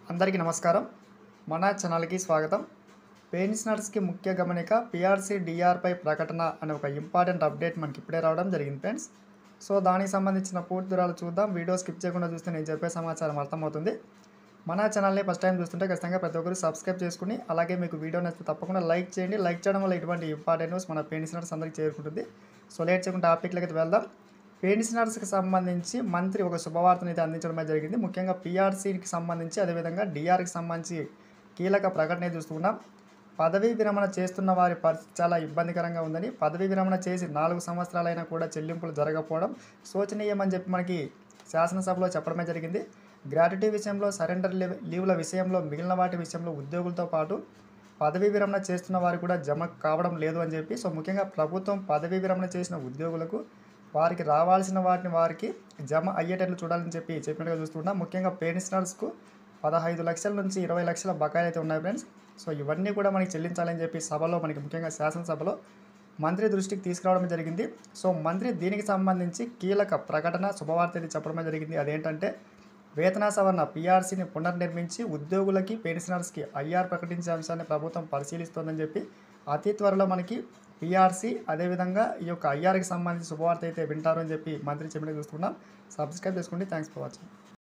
అందరికీ నమస్కారం. మన ఛానల్‌కి స్వాగతం. పెన్షనర్స్‌కి ముఖ్య గమనిక పీఆర్సీ డీఆర్‌పై ప్రకటన అనే ఒక ఇంపార్టెంట్ అప్డేట్ మనకి ఇప్పుడే రావడం జరిగింది ఫ్రెండ్స్. సో, దానికి సంబంధించిన పూర్తి వివరాలు చూద్దాం. వీడియో స్కిప్ చేయకుండా చూస్తే నేను చెప్పే సమాచారం అర్థమవుతుంది. మన ఛానల్‌ని ఫస్ట్ టైం చూస్తుంటే ఖచ్చితంగా ప్రతి ఒక్కరు సబ్స్క్రైబ్ చేసుకొని, అలాగే మీకు వీడియో నచ్చితే తప్పకుండా లైక్ చేయండి. లైక్ చేయడం వల్ల ఇటువంటి ఇంపార్టెంట్ న్యూస్ మన పెన్షనర్స్ అందరికీ చేరుకుంటుంది. సో, లేట్ చేయకుండా టాపిక్‌లోకి అయితే వెళ్దాం. పెన్షనర్స్‌కి సంబంధించి మంత్రి ఒక శుభవార్తనైతే అందించడం జరిగింది. ముఖ్యంగా పీఆర్సీకి సంబంధించి, అదేవిధంగా డీఆర్‌కి సంబంధించి కీలక ప్రకటన చూస్తున్నాం. పదవీ విరమణ చేస్తున్న వారి పరిస్థితి చాలా ఇబ్బందికరంగా ఉందని, పదవీ విరమణ చేసి 4 సంవత్సరాలైనా కూడా చెల్లింపులు జరగకపోవడం శోచనీయమని చెప్పి మనకి శాసనసభలో చెప్పడమే జరిగింది. గ్రాట్యుటీ విషయంలో, సరెండర్ లీవ్ల విషయంలో, మిగిలిన వాటి విషయంలో ఉద్యోగులతో పాటు పదవీ విరమణ చేస్తున్న వారు కూడా జమ కావడం లేదు అని చెప్పి, సో ముఖ్యంగా ప్రభుత్వం పదవీ విరమణ చేసిన ఉద్యోగులకు వారికి రావాల్సిన వాటిని వారికి జమ అయ్యేటట్లు చూడాలని చెప్పినట్టుగా చూస్తున్నాం. ముఖ్యంగా పెన్షనర్స్కు 15 లక్షల నుంచి 20 లక్షల బకాయిలు అయితే ఉన్నాయి ఫ్రెండ్స్. సో ఇవన్నీ కూడా మనకి చెల్లించాలని చెప్పి సభలో మనకి ముఖ్యంగా శాసనసభలో మంత్రి దృష్టికి తీసుకురావడం జరిగింది. సో మంత్రి దీనికి సంబంధించి కీలక ప్రకటన శుభవార్త అయితే చెప్పడమే జరిగింది. అదేంటంటే వేతన సవరణ పీఆర్సీని పునర్నిర్మించి ఉద్యోగులకి, పెన్షనర్స్కి ఐఆర్ ప్రకటించే అంశాన్ని ప్రభుత్వం పరిశీలిస్తోందని చెప్పి అతి త్వరలో మనకి పీఆర్సీ అదేవిధంగా ఈ యొక్క ఐఆర్కి సంబంధించి శుభవార్త అయితే వింటారు అని చెప్పి మంత్రి చెప్పినట్టు చూస్తున్నాం. సబ్స్క్రైబ్ చేసుకోండి. Thanks for watching.